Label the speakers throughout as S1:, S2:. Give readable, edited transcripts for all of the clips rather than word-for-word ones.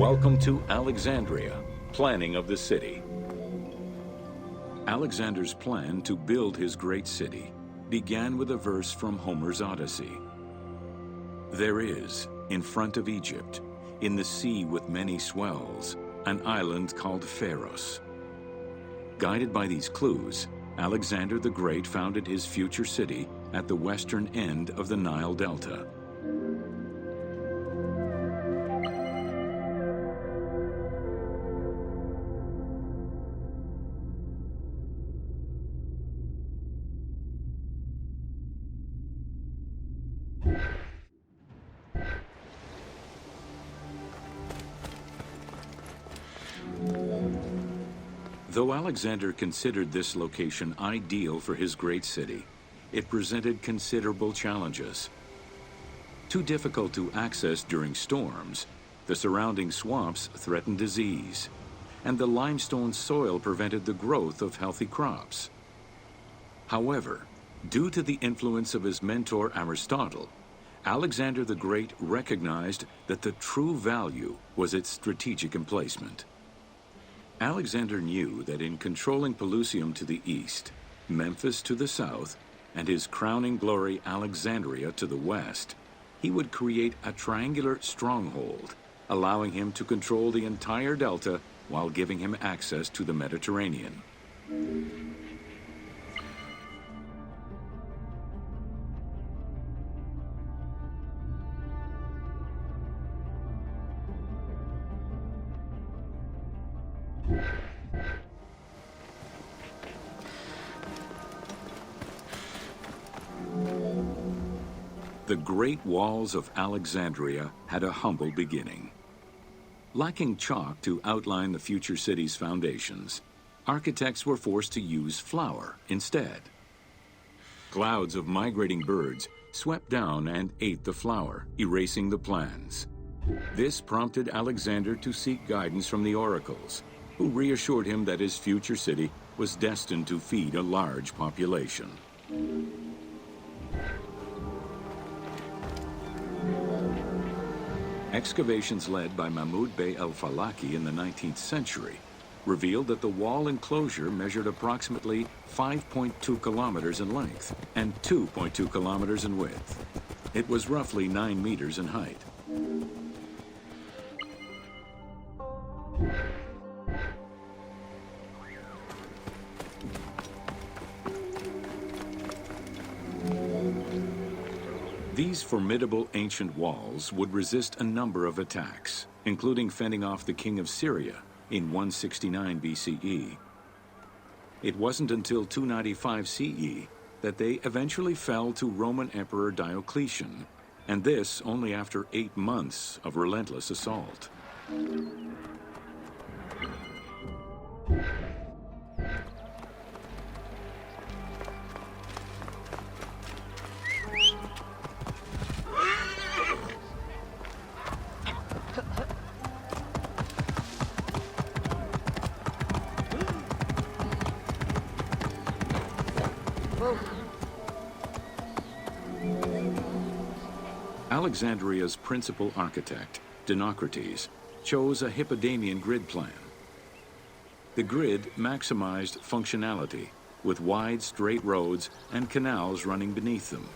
S1: Welcome to Alexandria, planning of the city. Alexander's plan to build his great city began with a verse from Homer's Odyssey. There is, in front of Egypt, in the sea with many swells, an island called Pharos. Guided by these clues, Alexander the Great founded his future city at the western end of the Nile Delta. Though Alexander considered this location ideal for his great city, it presented considerable challenges. Too difficult to access during storms, the surrounding swamps threatened disease, and the limestone soil prevented the growth of healthy crops. However, due to the influence of his mentor Aristotle, Alexander the Great recognized that the true value was its strategic emplacement. Alexander knew that in controlling Pelusium to the east, Memphis to the south, and his crowning glory Alexandria to the west, he would create a triangular stronghold, allowing him to control the entire delta while giving him access to the Mediterranean. The great walls of Alexandria had a humble beginning. Lacking chalk to outline the future city's foundations, architects were forced to use flour instead. Clouds of migrating birds swept down and ate the flour, erasing the plans. This prompted Alexander to seek guidance from the oracles, who reassured him that his future city was destined to feed a large population. Excavations led by Mahmud Bey el-Falaki in the 19th century revealed that the wall enclosure measured approximately 5.2 kilometers in length and 2.2 kilometers in width. It was roughly 9 meters in height. These formidable ancient walls would resist a number of attacks, including fending off the king of Syria in 169 BCE. It wasn't until 295 CE that they eventually fell to Roman Emperor Diocletian, and this only after 8 months of relentless assault. Alexandria's principal architect, Dinocrates, chose a Hippodamian grid plan. The grid maximized functionality, with wide, straight roads and canals running beneath them.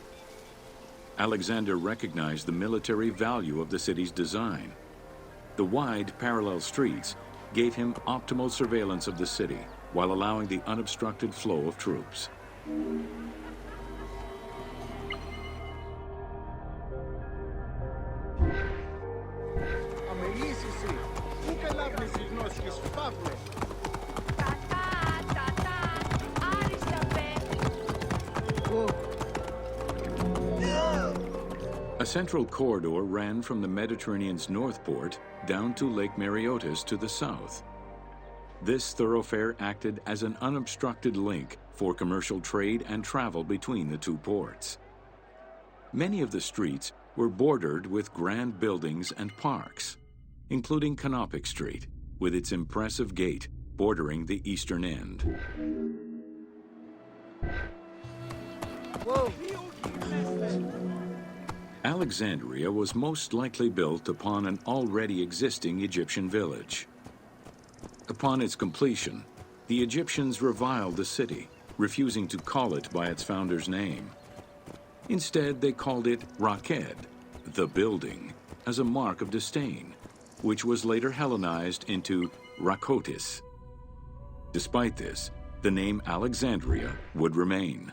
S1: Alexander recognized the military value of the city's design. The wide, parallel streets gave him optimal surveillance of the city, while allowing the unobstructed flow of troops. A central corridor ran from the Mediterranean's north port down to Lake Mareotis to the south. This thoroughfare acted as an unobstructed link for commercial trade and travel between the two ports. Many of the streets were bordered with grand buildings and parks, including Canopic Street, with its impressive gate bordering the eastern end.
S2: Whoa.
S1: Alexandria was most likely built upon an already existing Egyptian village. Upon its completion, the Egyptians reviled the city, refusing to call it by its founder's name. Instead, they called it Raked, the building, as a mark of disdain, which was later Hellenized into Rakotis. Despite this, the name Alexandria would remain.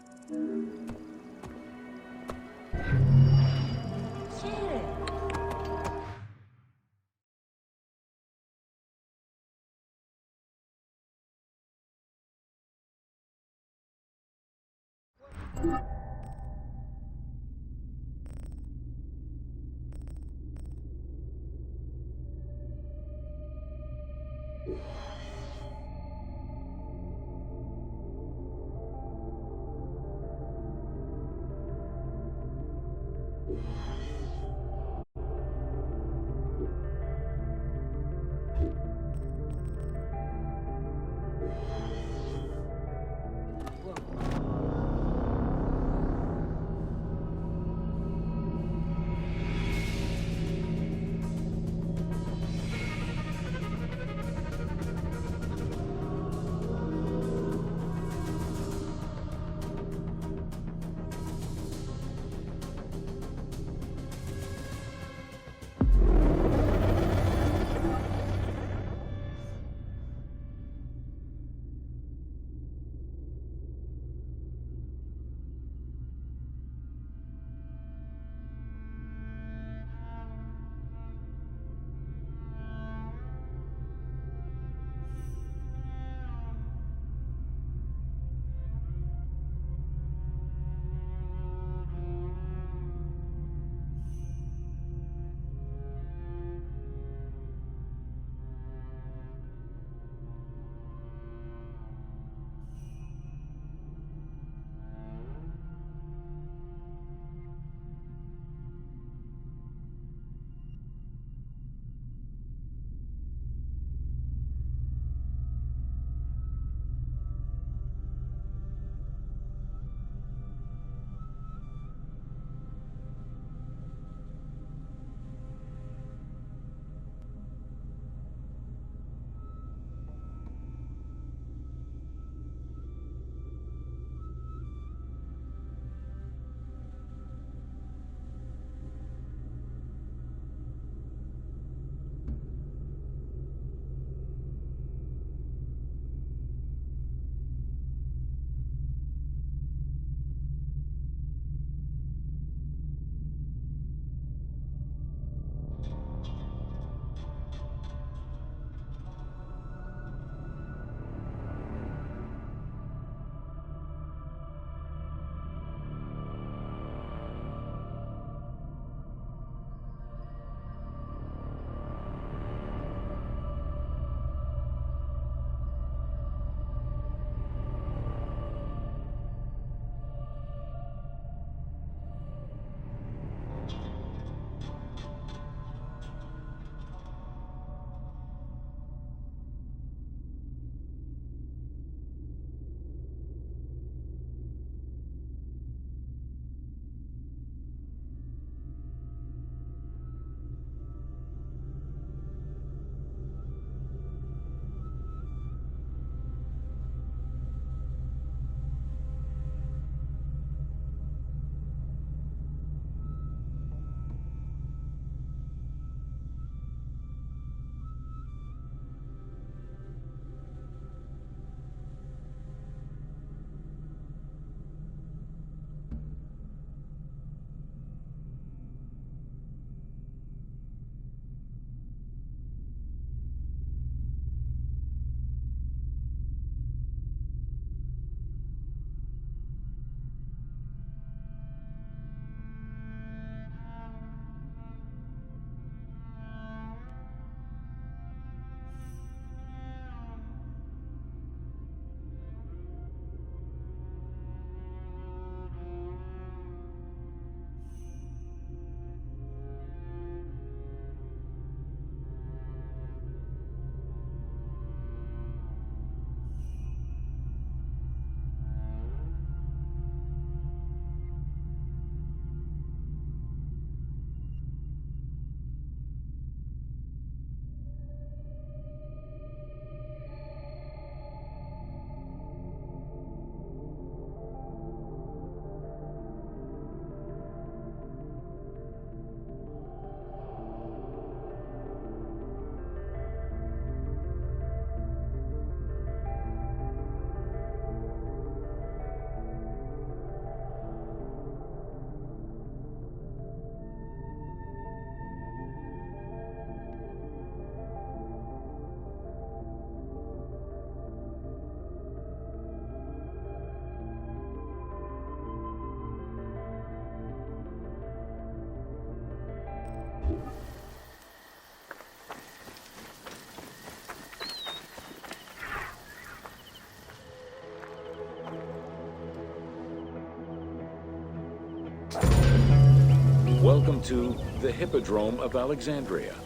S1: Welcome to the Hippodrome of Alexandria.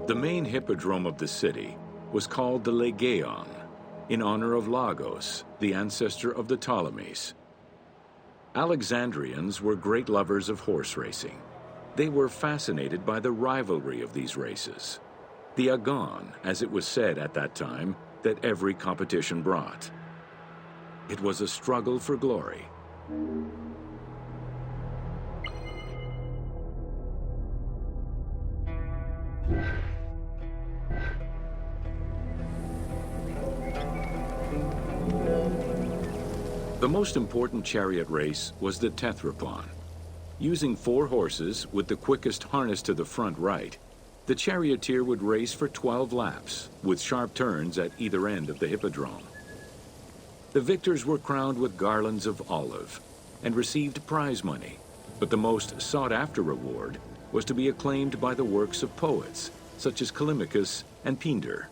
S1: The main hippodrome of the city was called the Legeon, in honor of Lagos, the ancestor of the Ptolemies. Alexandrians were great lovers of horse racing. They were fascinated by the rivalry of these races, the agon, as it was said at that time, that every competition brought. It was a struggle for glory. The most important chariot race was the Tethrypon. Using 4 horses with the quickest harness to the front right, the charioteer would race for 12 laps, with sharp turns at either end of the hippodrome. The victors were crowned with garlands of olive and received prize money, but the most sought-after reward was to be acclaimed by the works of poets, such as Callimachus and Pindar.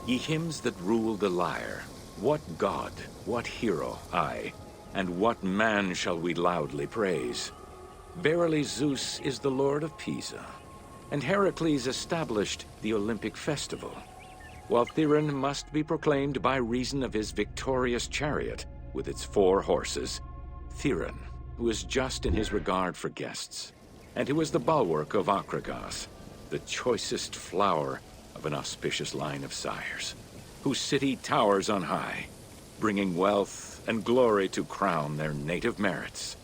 S1: Ye hymns that rule the lyre, what god, what hero, aye, and what man shall we loudly praise? Verily Zeus is the lord of Pisa, and Heracles established the Olympic festival, while Theron must be proclaimed by reason of his victorious chariot with its 4 horses. Theron, who is just in his regard for guests, and who is the bulwark of Acragas, the choicest flower of an auspicious line of sires, whose city towers on high, bringing wealth and glory to crown their native merits.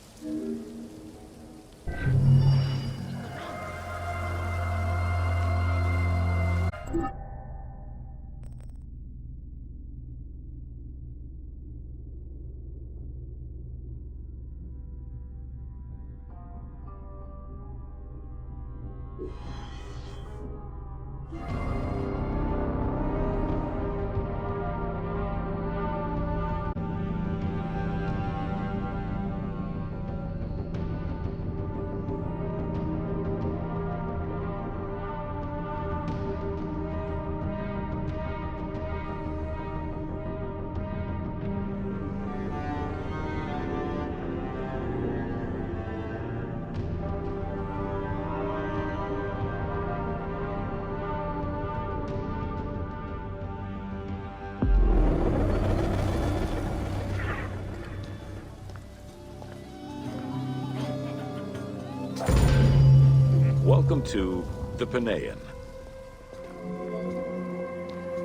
S1: Welcome to the Panean.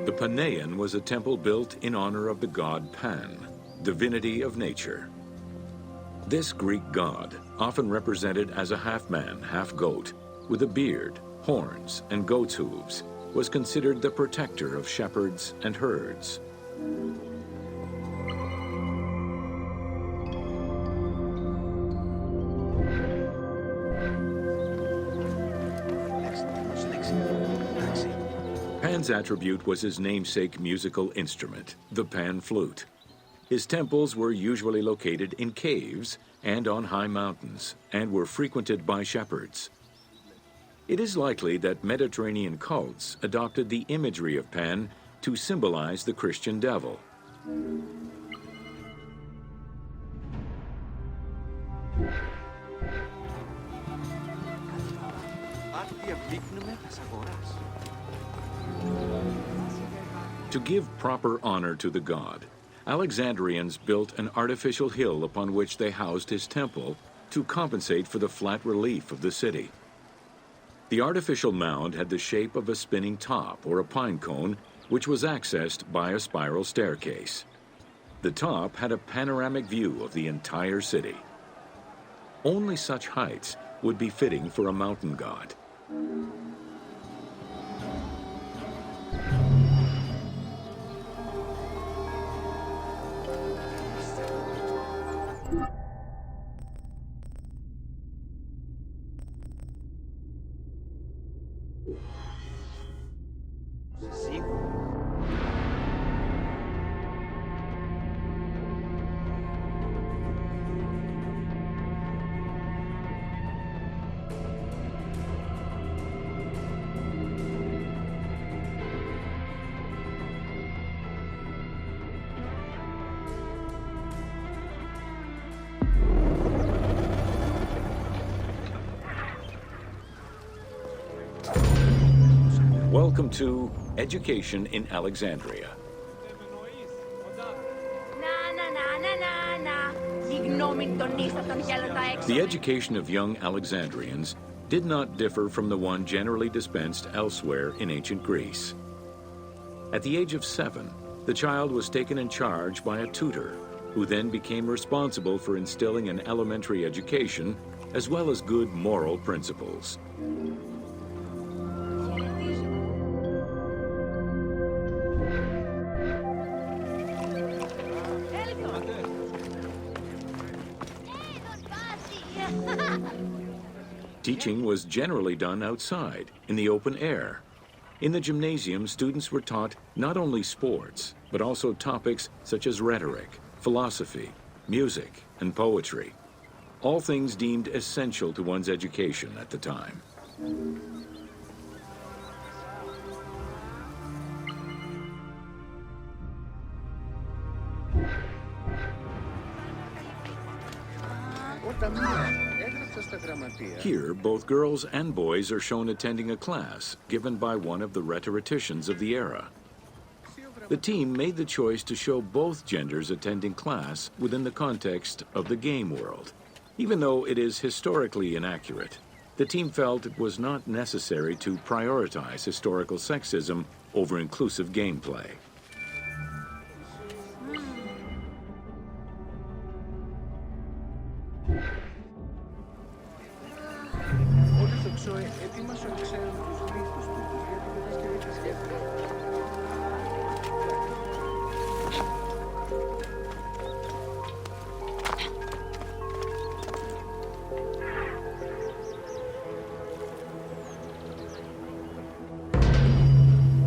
S1: The Panean was a temple built in honor of the god Pan, divinity of nature. This Greek god, often represented as a half-man, half-goat, with a beard, horns, and goat's hooves, was considered the protector of shepherds and herds. Pan's attribute was his namesake musical instrument, the pan flute. His temples were usually located in caves and on high mountains, and were frequented by shepherds. It is likely that Mediterranean cults adopted the imagery of Pan to symbolize the Christian devil. To give proper honor to the god, Alexandrians built an artificial hill upon which they housed his temple to compensate for the flat relief of the city. The artificial mound had the shape of a spinning top or a pine cone, which was accessed by a spiral staircase. The top had a panoramic view of the entire city. Only such heights would be fitting for a mountain god. Welcome to Education in Alexandria. The education of young Alexandrians did not differ from the one generally dispensed elsewhere in ancient Greece. At the age of 7, the child was taken in charge by a tutor, who then became responsible for instilling an elementary education as well as good moral principles. Teaching was generally done outside, in the open air. In the gymnasium, students were taught not only sports, but also topics such as rhetoric, philosophy, music, and poetry. All things deemed essential to one's education at the time. Here, both girls and boys are shown attending a class given by one of the rhetoricians of the era. The team made the choice to show both genders attending class within the context of the game world. Even though it is historically inaccurate, the team felt it was not necessary to prioritize historical sexism over inclusive gameplay.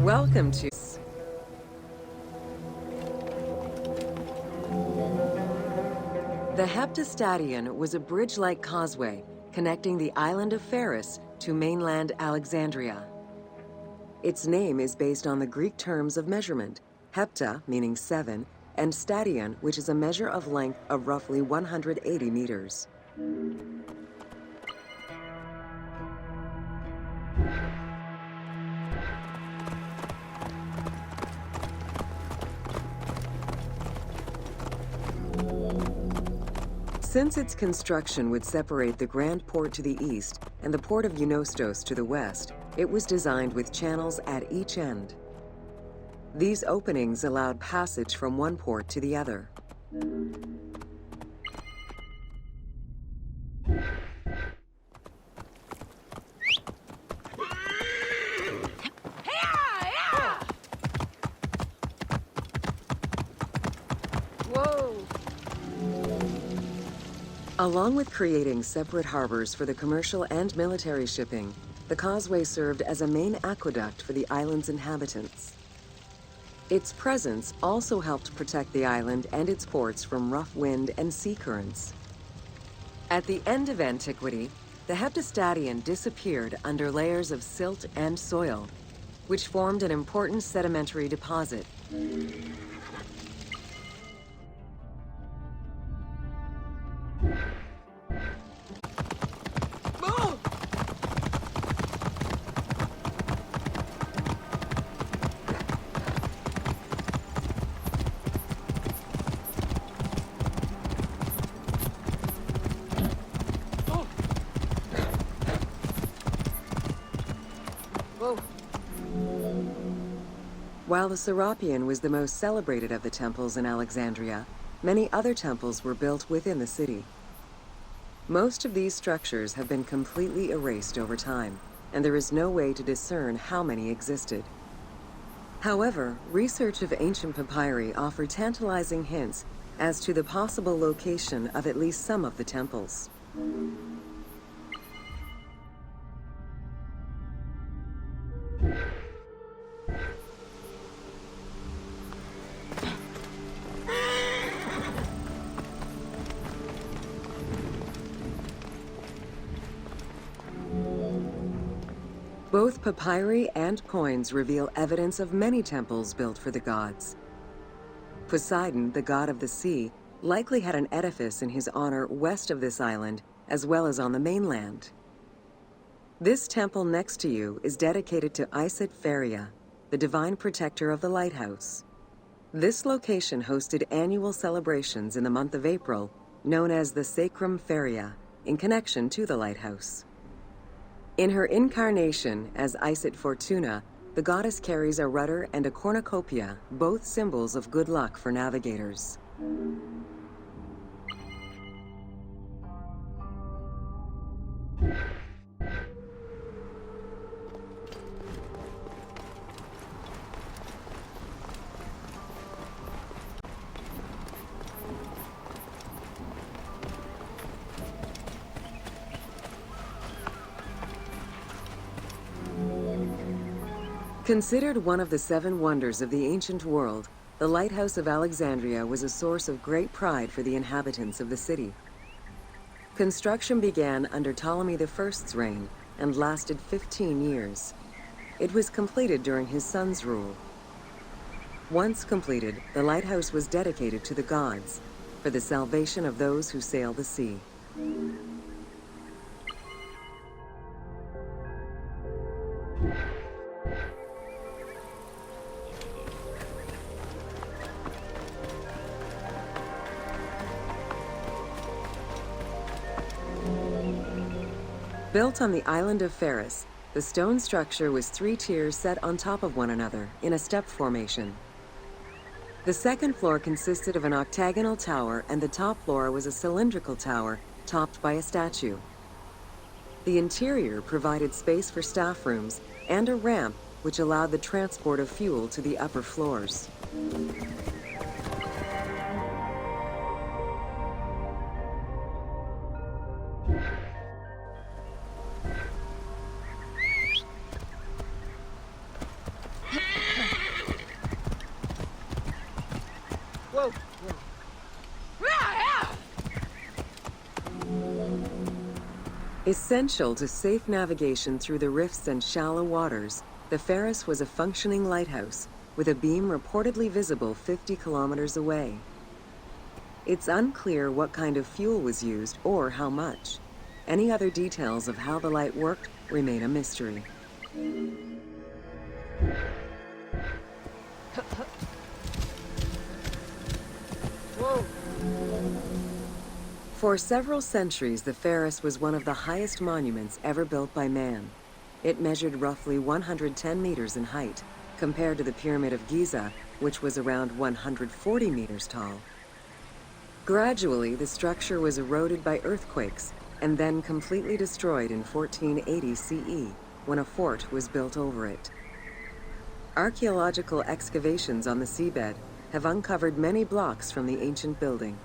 S2: Welcome to... The Heptastadion was a bridge-like causeway connecting the island of Pharos to mainland Alexandria. Its name is based on the Greek terms of measurement, hepta, meaning 7, and stadion, which is a measure of length of roughly 180 meters. Since its construction would separate the Grand Port to the east and the port of Eunostos to the west, it was designed with channels at each end. These openings allowed passage from one port to the other. Along with creating separate harbors for the commercial and military shipping, the causeway served as a main aqueduct for the island's inhabitants. Its presence also helped protect the island and its ports from rough wind and sea currents. At the end of antiquity, the Heptastadion disappeared under layers of silt and soil, which formed an important sedimentary deposit. While the Serapeum was the most celebrated of the temples in Alexandria, many other temples were built within the city. Most of these structures have been completely erased over time, and there is no way to discern how many existed. However, research of ancient papyri offer tantalizing hints as to the possible location of at least some of the temples. Both papyri and coins reveal evidence of many temples built for the gods. Poseidon, the god of the sea, likely had an edifice in his honor west of this island, as well as on the mainland. This temple next to you is dedicated to Isit Feria, the divine protector of the lighthouse. This location hosted annual celebrations in the month of April, known as the Sacrum Feria, in connection to the lighthouse. In her incarnation as Isit Fortuna, the goddess carries a rudder and a cornucopia, both symbols of good luck for navigators. Considered one of the 7 wonders of the ancient world, the Lighthouse of Alexandria was a source of great pride for the inhabitants of the city. Construction began under Ptolemy I's reign and lasted 15 years. It was completed during his son's rule. Once completed, the lighthouse was dedicated to the gods for the salvation of those who sail the sea. Built on the island of Pharos, the stone structure was 3 tiers set on top of one another in a step formation. The second floor consisted of an octagonal tower, and the top floor was a cylindrical tower topped by a statue. The interior provided space for staff rooms and a ramp which allowed the transport of fuel to the upper floors.
S3: Whoa.
S2: Essential to safe navigation through the rifts and shallow waters, the Pharos was a functioning lighthouse with a beam reportedly visible 50 kilometers away. It's unclear what kind of fuel was used or how much. Any other details of how the light worked remain a mystery.
S3: Whoa.
S2: For several centuries, the Pharos was one of the highest monuments ever built by man. It measured roughly 110 meters in height, compared to the Pyramid of Giza, which was around 140 meters tall. Gradually, the structure was eroded by earthquakes and then completely destroyed in 1480 CE, when a fort was built over it. Archaeological excavations on the seabed have uncovered many blocks from the ancient building.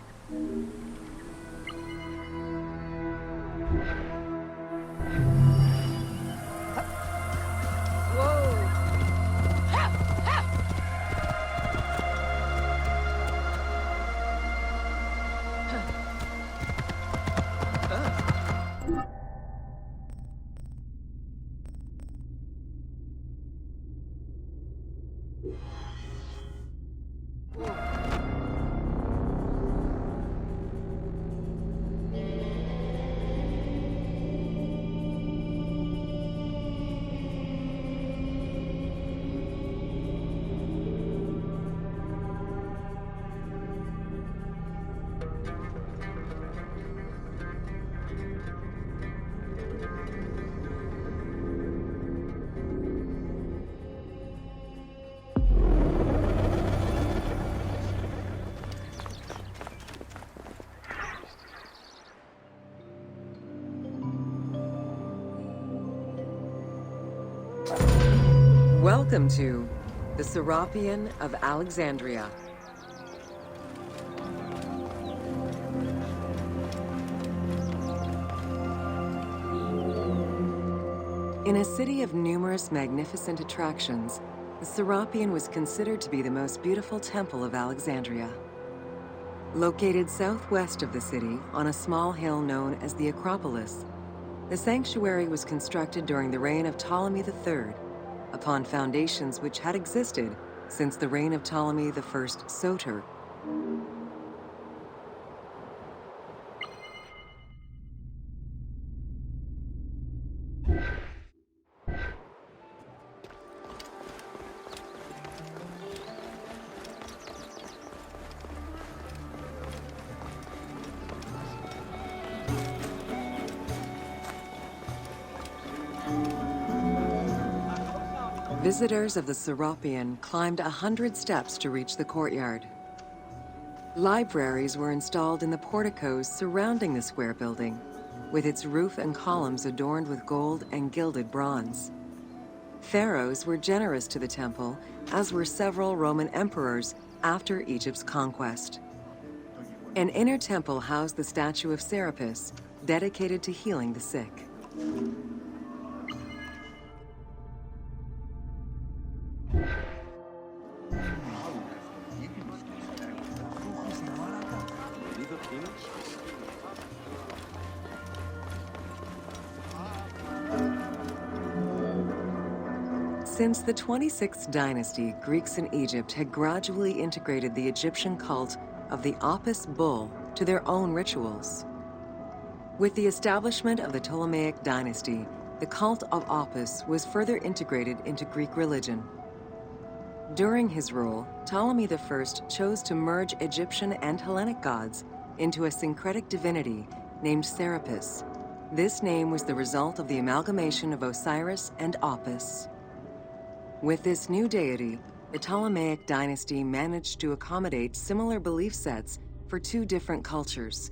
S2: Welcome to the Serapeum of Alexandria. In a city of numerous magnificent attractions, the Serapeum was considered to be the most beautiful temple of Alexandria. Located southwest of the city on a small hill known as the Acropolis, the sanctuary was constructed during the reign of Ptolemy III, upon foundations which had existed since the reign of Ptolemy I Soter. Visitors of the Serapeum climbed 100 steps to reach the courtyard. Libraries were installed in the porticos surrounding the square building, with its roof and columns adorned with gold and gilded bronze. Pharaohs were generous to the temple, as were several Roman emperors after Egypt's conquest. An inner temple housed the statue of Serapis, dedicated to healing the sick. Since the 26th dynasty, Greeks in Egypt had gradually integrated the Egyptian cult of the Apis bull to their own rituals. With the establishment of the Ptolemaic dynasty, the cult of Apis was further integrated into Greek religion. During his rule, Ptolemy I chose to merge Egyptian and Hellenic gods into a syncretic divinity named Serapis. This name was the result of the amalgamation of Osiris and Apis. With this new deity, the Ptolemaic dynasty managed to accommodate similar belief sets for two different cultures,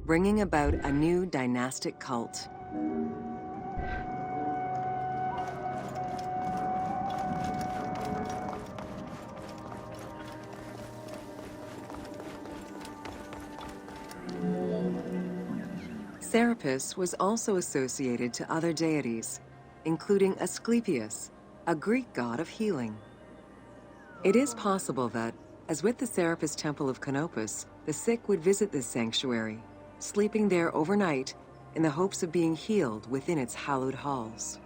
S2: bringing about a new dynastic cult. Serapis was also associated to other deities, including Asclepius, a Greek god of healing. It is possible that, as with the Serapis Temple of Canopus, the sick would visit this sanctuary, sleeping there overnight in the hopes of being healed within its hallowed halls.